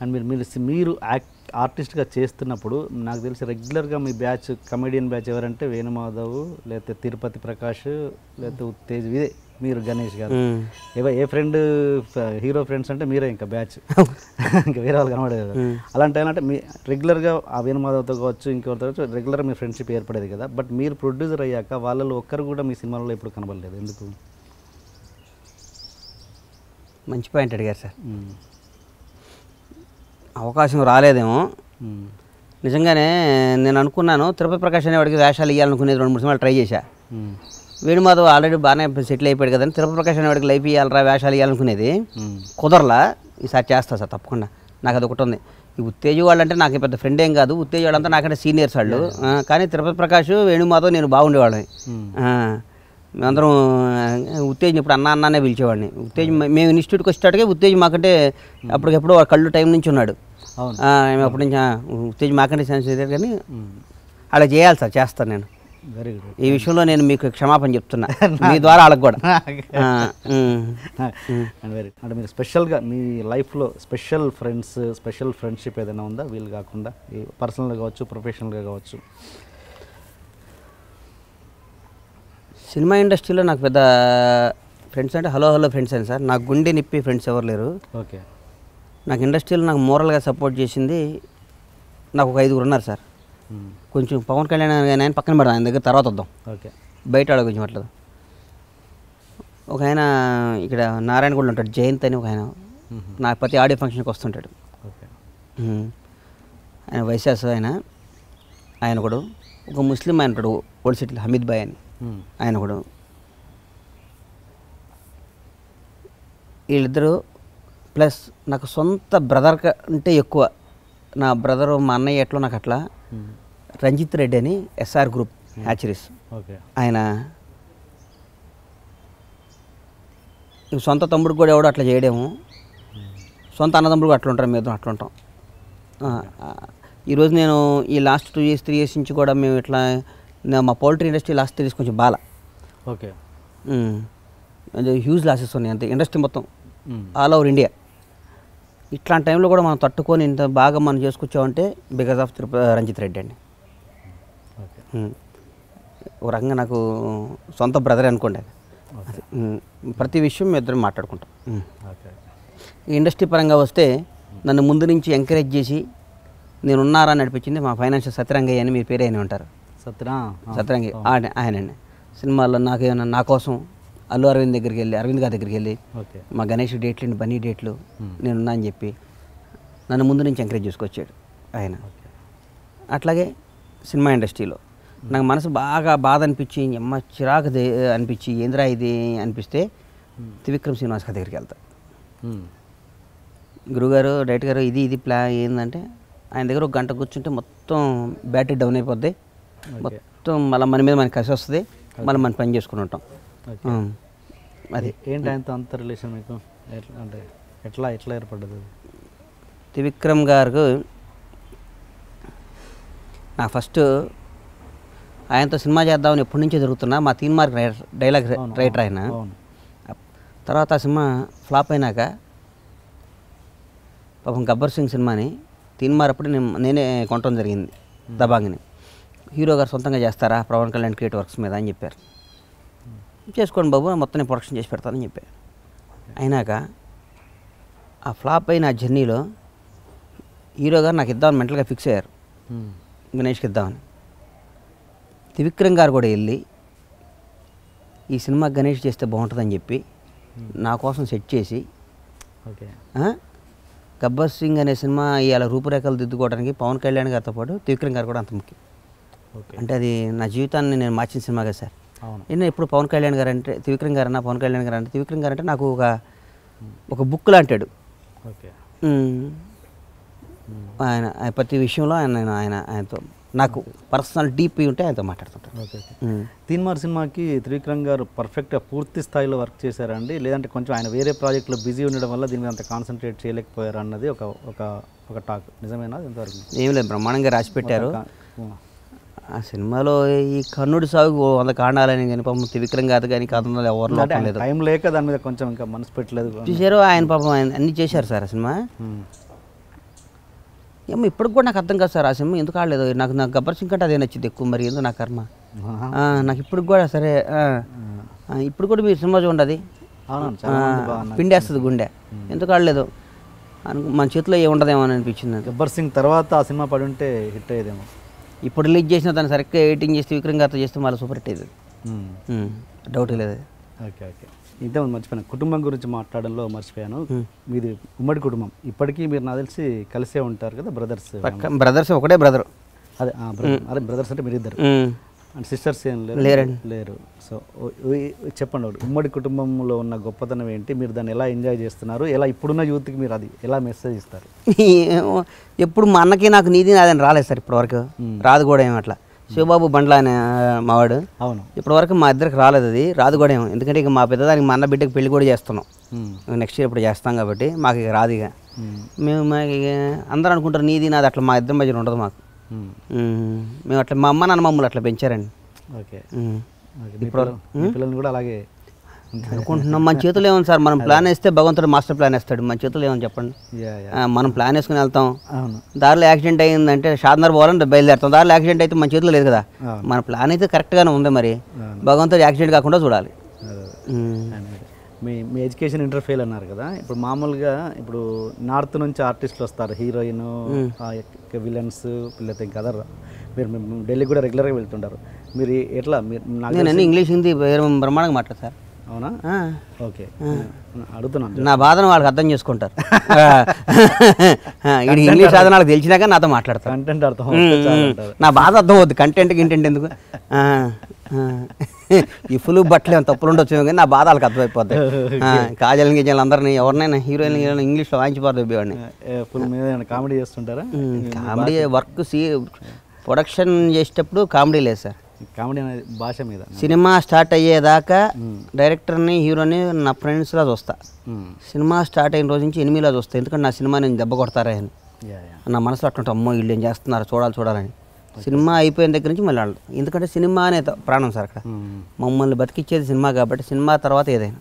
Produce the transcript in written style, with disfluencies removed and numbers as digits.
And మీరు ఆర్టిస్ట్గా చేస్తున్నప్పుడు నాకు తెలిసి రెగ్యులర్గా మీ బ్యాచ్ కమెడియన్ బ్యాచ్ ఎవరంటే వేణుమాధవ్, లేకపోతే తిరుపతి ప్రకాష్, లేకపోతే ఉత్తేజ్, ఇదే మీరు గణేష్ గారు. ఏ ఫ్రెండ్ హీరో ఫ్రెండ్స్ అంటే మీరే ఇంకా బ్యాచ్, ఇంకా వేరే వాళ్ళు కనబడేది కదా. అలాంటి అంటే మీ రెగ్యులర్గా ఆ వేణుమాధవ్తో కావచ్చు, ఇంకెవరితో కావచ్చు, రెగ్యులర్గా మీ ఫ్రెండ్షిప్ ఏర్పడేది కదా. బట్ మీరు ప్రొడ్యూసర్ అయ్యాక వాళ్ళలో ఒక్కరు కూడా మీ సినిమాలలో ఎప్పుడు కనబడలేదు, ఎందుకు? మంచి పాయింట్ అడిగారు సార్. అవకాశం రాలేదేమో. నిజంగానే నేను అనుకున్నాను తిరుపతి ప్రకాష్ అనేవాడికి వేషాలు ఇవ్వాలనుకునేది 2-3 సినిమాలు ట్రై చేశా. వేణుమాధవ్ ఆల్రెడీ బాగానే సెటిల్ అయిపోయాడు కదండి, తిరుపతి ప్రకాష్ అనేవాడికి లైఫ్ ఇవ్వాలరా వేషాలు ఇవ్వాలనుకునేది కుదరలా. ఈసారి చేస్తా సార్ తప్పకుండా. నాకు అది ఒకటి ఉంది. ఈ ఉత్తేజ్ వాళ్ళంటే నాకు పెద్ద ఫ్రెండ్ ఏం కాదు, ఉత్తేజ్ వాళ్ళంతా నాకంటే సీనియర్స్ వాళ్ళు. కానీ తిరుపతి ప్రకాష్, వేణుమాధవ్ నేను బాగుండేవాళ్ళని. మేమందరం ఉత్తేజ్ని ఇప్పుడు అన్నానే పిలిచేవాడిని. ఉత్తేజ్ మేము ఇన్స్టిట్యూట్కి వచ్చేటట్టుగా ఉత్తేజ్ మాకంటే అప్పటికెప్పుడు కళ్ళు టైం నుంచి ఉన్నాడు. అప్పటి నుంచి ఉత్తేజ్ మాకంటే సెన్సిటివ్, కానీ అలా చేయాలి సార్, చేస్తాను నేను. Very good. ఈ విషయంలో నేను మీకు క్షమాపణ చెప్తున్నా మీ ద్వారా వాళ్ళకి కూడా. వెరీ అంటే మీరు స్పెషల్గా మీ లైఫ్లో స్పెషల్ ఫ్రెండ్స్, స్పెషల్ ఫ్రెండ్షిప్ ఏదైనా ఉందా వీళ్ళు కాకుండా, పర్సనల్గా కావచ్చు, ప్రొఫెషనల్గా కావచ్చు? సినిమా ఇండస్ట్రీలో నాకు పెద్ద ఫ్రెండ్స్ అంటే హలో ఫ్రెండ్స్ అని సార్. నాకు గుండె నిప్పి ఫ్రెండ్స్ ఎవరు లేరు. ఓకే. నాకు ఇండస్ట్రీలో నాకు మోరల్గా సపోర్ట్ చేసింది నాకు ఒక 5 ఉన్నారు సార్. కొంచెం పవన్ కళ్యాణ్ ఆయన పక్కన పెడదాం, ఆయన దగ్గర తర్వాత వద్దాం. ఓకే. బయట వాళ్ళ గురించి మాట్లాడదాం. ఒక ఆయన ఇక్కడ నారాయణగూడలో ఉంటాడు, జయంత్ అని ఒక ఆయన. నా ప్రతి ఆడియో ఫంక్షన్కి వస్తుంటాడు. ఓకే. ఆయన వైశాస్ ఆయన కూడా. ఒక ముస్లిం ఆయన ఉంటాడు ఓల్డ్ సిటీలో, హమీద్ భాయ్ అని, ఆయన కూడా. వీళ్ళిద్దరూ ప్లస్ నాకు సొంత బ్రదర్ అంటే ఎక్కువ. నా బ్రదరు మా అన్నయ్య ఎట్లో నాకు అట్లా. రంజిత్ రెడ్డి అని ఎస్ఆర్ గ్రూప్ హ్యాచరీస్, ఆయన సొంత తమ్ముడికి కూడా ఎవడో అట్లా చేయడము, సొంత అన్నదమ్ముడు కూడా అట్లా ఉంటారు, మేము అట్లా ఉంటాం. ఈరోజు నేను ఈ లాస్ట్ 2 years 3 years నుంచి కూడా మేము ఇట్లా మా పౌల్ట్రీ ఇండస్ట్రీ లాస్ట్ 3 years కొంచెం బాగా. ఓకే. హ్యూజ్ లాసెస్ ఉన్నాయి అంతే ఇండస్ట్రీ మొత్తం ఆల్ ఓవర్ ఇండియా. ఇట్లాంటి టైంలో కూడా మనం తట్టుకొని ఇంత బాగా మనం చేసుకొచ్చామంటే బికాజ్ ఆఫ్ రంజిత్ రెడ్డి అండి. ఒక రకంగా నాకు సొంత బ్రదర్ అనుకోండి. ప్రతి విషయం మేము ఇద్దరం మాట్లాడుకుంటాం. ఈ ఇండస్ట్రీ పరంగా వస్తే నన్ను ముందు నుంచి ఎంకరేజ్ చేసి నేనున్నారా నడిపించింది మా ఫైనాన్షియల్ సత్యరంగయ్య అని మీ పేరు అయిన ఉంటారు. సత్యరంగయ్య ఆయనండి. సినిమాల్లో నాకేమన్నా నా కోసం అల్లు అరవింద్ గారి దగ్గరికి వెళ్ళి మా గణేష్ డేట్లు, బన్నీ డేట్లు నేనున్నా అని చెప్పి నన్ను ముందు నుంచి ఎంకరేజ్ చేసుకొచ్చాడు ఆయన. అట్లాగే సినిమా ఇండస్ట్రీలో నాకు మనసు బాగా బాధ అనిపించి, అమ్మ చిరాకు అనిపించి, ఏంద్రా ఇది అనిపిస్తే త్రివిక్రమ్ శ్రీనివాస్ గారి దగ్గరికి వెళ్తా. గురుగారు, డైరెక్టర్ గారు, ఇది ప్లాన్ ఏంటంటే ఆయన దగ్గర 1 గంట కూర్చుంటే మొత్తం బ్యాటరీ డౌన్ అయిపోద్ది, మొత్తం మళ్ళీ మన మీద మనకి కసి వస్తుంది, మళ్ళీ మనం పని చేసుకుని ఉంటాం. అది ఏంటి ఆయనతో అంత రిలేషన్ మీకు? అంటే ఎట్లా ఏర్పడ్డది? త్రివిక్రమ్ గారు నాకు ఫస్ట్ ఆయనతో సినిమా చేద్దామని ఎప్పటి నుంచో జరుగుతున్నా. మా తీన్మార్క్ డైలాగ్ రైటర్ ఆయన. తర్వాత ఆ సినిమా ఫ్లాప్ అయినాక పాపం గబ్బర్ సింగ్ సినిమాని తీన్మార్ అప్పుడు నేనే కొనటం జరిగింది, దబాంగిని. హీరో గారు సొంతంగా చేస్తారా పవన్ కళ్యాణ్ క్రియేటివ్ వర్క్స్ మీద అని చెప్పారు. చేసుకోండి బాబు, మొత్తం నేను ప్రొడక్షన్ చేసి పెడతానని చెప్పారు. అయినాక ఆ ఫ్లాప్ అయిన ఆ జర్నీలో హీరో గారు నాకు ఇద్దామని మెంటల్గా ఫిక్స్ అయ్యారు, గణేష్కి ఇద్దామని. త్రివిక్రమ్ గారు కూడా వెళ్ళి ఈ సినిమా గణేష్ చేస్తే బాగుంటుందని చెప్పి నా కోసం సెట్ చేసి గబ్బర్ సింగ్ అనే సినిమా ఇవాళ రూపురేఖలు దిద్దుకోవడానికి పవన్ కళ్యాణ్ గారితో పాటు త్రివిక్రమ్ గారు కూడా అంత ముఖ్యం. అంటే అది నా జీవితాన్ని నేను మార్చిన సినిమా కదా సార్. నేను ఎప్పుడు పవన్ కళ్యాణ్ గారు అంటే త్రివిక్రమ్ గారు అన్నా, పవన్ కళ్యాణ్ గారు అంటే త్రివిక్రమ్ గారు అంటే నాకు ఒక బుక్ లాంటాడు. ఆయన ప్రతి విషయంలో ఆయనతో నాకు పర్సనల్ డీప్ ఉంటే ఆయనతో మాట్లాడుతుంటాను. తీన్మార్ సినిమాకి త్రివిక్రమ్ గారు పర్ఫెక్ట్గా పూర్తి స్థాయిలో వర్క్ చేశారండి, లేదంటే కొంచెం ఆయన వేరే ప్రాజెక్టులో బిజీ ఉండడం వల్ల దీని మీద అంత కాన్సన్ట్రేట్ చేయలేకపోయారు అన్నది ఒక టాక్, నిజమేనా? ఎంతవరకు? ఏం లేదు, బ్రహ్మాండంగా రాసి పెట్టారు. ఆ సినిమాలో ఈ కన్నుడి సాగు 100 కాండాలని కానీ పాపం త్రివిక్రమ్ గారు కానీ కథలో ఎవరు లేదు, టైం లేక దాని మీద కొంచెం ఇంకా మనసు పెట్టలేదు. చూసారు ఆయన పాపం ఆయన అన్నీ చేశారు సార్. ఆ సినిమా ఏమో ఇప్పటికి కూడా నాకు అర్థం కాదు సార్ ఆ సినిమా ఎందుకు ఆడలేదు. నాకు గబ్బర్ సింగ్ కంటే అదే నచ్చింది ఎక్కువ, మరి ఎందుకు నా కర్మ. నాకు ఇప్పటికి కూడా సరే ఇప్పుడు కూడా మీరు సినిమా చూడండి, పిండేస్తుంది గుండె, ఎందుకు ఆడలేదు మన చేతిలో ఏముండదేమో అని అనిపించింది. గబ్బర్ సింగ్ తర్వాత ఆ సినిమా పడి ఉంటే హిట్ అయ్యేదేమో. ఇప్పుడు రిలీజ్ చేసిన దాన్ని సరిగ్గా ఎడిటింగ్ చేస్తే విక్రమ్ గారితో చేస్తే మళ్ళీ సూపర్ హిట్ అయ్యేది, డౌట్ లేదు. Okay okay. ఇంతే మర్చిపోయాను, కుటుంబం గురించి మాట్లాడడంలో మర్చిపోయాను. మీది ఉమ్మడి కుటుంబం, ఇప్పటికీ మీరు నాకు తెలిసి కలిసే ఉంటారు కదా బ్రదర్స్? బ్రదర్స్ ఒకటే బ్రదర్. అదే అదే బ్రదర్స్ అంటే మీరు ఇద్దరు అండ్ సిస్టర్స్ ఏం లేరు. సో చెప్పండి, ఒకటి ఉమ్మడి కుటుంబంలో ఉన్న గొప్పతనం ఏంటి, మీరు దాన్ని ఎలా ఎంజాయ్ చేస్తున్నారు, ఎలా ఇప్పుడున్న యూత్కి మీరు అది ఎలా మెసేజ్ ఇస్తారు? ఎప్పుడు మా అన్నకి నాకు నీది నాదని రాలేదు సార్ ఇప్పటివరకు, రాదు కూడా ఏమి అట్లా. శివబాబు బండ్ల అనే మావాడు, అవును, ఇప్పటివరకు మా ఇద్దరికి రాలేదు, అది రాదు కూడా ఏమో. ఎందుకంటే ఇక మా పెద్దదానికి మా అన్న బిడ్డకి పెళ్లి కూడా చేస్తున్నాం, నెక్స్ట్ ఇయర్ ఇప్పుడు చేస్తాం కాబట్టి మాకు ఇక రాదు. ఇక మాకు ఇక అందరూ అనుకుంటారు నీది నాది, అట్లా మా ఇద్దరి మధ్యన ఉండదు మాకు. మేము అట్లా మా అమ్మ నాన్న మమ్మల్ని అట్లా పెంచారండి. ఓకే, పిల్లల్ని కూడా అలాగే అనుకుంటున్నాం. మన చేతులు ఏమని సార్, మనం ప్లాన్ వేస్తే భగవంతుడు మాస్టర్ ప్లాన్ వేస్తాడు, మన చేతులు ఏమని చెప్పండి. మనం ప్లాన్ వేసుకుని వెళ్తాం, దారిలో యాక్సిడెంట్ అయ్యిందంటే షాద్నగర్ పోవాలంటే బయలుదేరుతాం, దారిలో యాక్సిడెంట్ అయితే మన చేతిలో లేదు కదా. మన ప్లాన్ అయితే కరెక్ట్గానే ఉంది, మరి భగవంతుడు యాక్సిడెంట్ కాకుండా చూడాలి. మీ ఎడ్యుకేషన్ ఇంటర్ ఫెయిల్ అన్నారు కదా, ఇప్పుడు మామూలుగా ఇప్పుడు నార్త్ నుంచి ఆర్టిస్టులు వస్తారు, హీరోయిన్, విలన్స్, లేకపోతే ఇంకా అదర్, మీరు ఢిల్లీ కూడా రెగ్యులర్గా వెళ్తుంటారు, మీరు ఎట్లా? నేను ఇంగ్లీష్ హిందీ బ్రహ్మాండంగా మాట్లాడతాను సార్. అవునా? ఓకే, అడుగుతున్నాను, నా బాధను వాళ్ళకి అర్థం చేసుకుంటారు. ఇది ఇంగ్లీష్ రాదు నాకు తెలిసినాక నాతో మాట్లాడతారు, కంటెంట్ అర్థం, నా బాధ అర్థం అవుద్ది, కంటెంట్ ఎందుకు. ఈ ఫుల్ బట్టలు ఏమైనా తప్పులు ఉండొచ్చు కానీ నా బాధ వాళ్ళకి అర్థమైపోతాయి. కాజల్ గీజల్ అందరినీ ఎవరినైనా హీరోయిన్ ఇంగ్లీష్లో వాయించిపోతుంది వాడిని. ఫుల్ మీద కామెడీ చేస్తుంటారా? కామెడీ వర్క్ ప్రొడక్షన్ చేసేటప్పుడు కామెడీ లేదు సార్, కామెడీ అనేది భాష మీద. సినిమా స్టార్ట్ అయ్యేదాకా డైరెక్టర్ని హీరోని నా ఫ్రెండ్స్లా చూస్తా, సినిమా స్టార్ట్ అయిన రోజు నుంచి ఎనిమిదిలా చూస్తా, ఎందుకంటే నా సినిమా నేను దెబ్బ కొడతారా అని నా మనసులో అట్లా అమ్మో వీళ్ళు ఏం చేస్తున్నారు చూడాలని. సినిమా అయిపోయిన దగ్గర నుంచి మళ్ళీ వాళ్ళు, ఎందుకంటే సినిమా అనే ప్రాణం సార్ అక్కడ, మమ్మల్ని బతికిచ్చేది సినిమా కాబట్టి సినిమా తర్వాత ఏదైనా.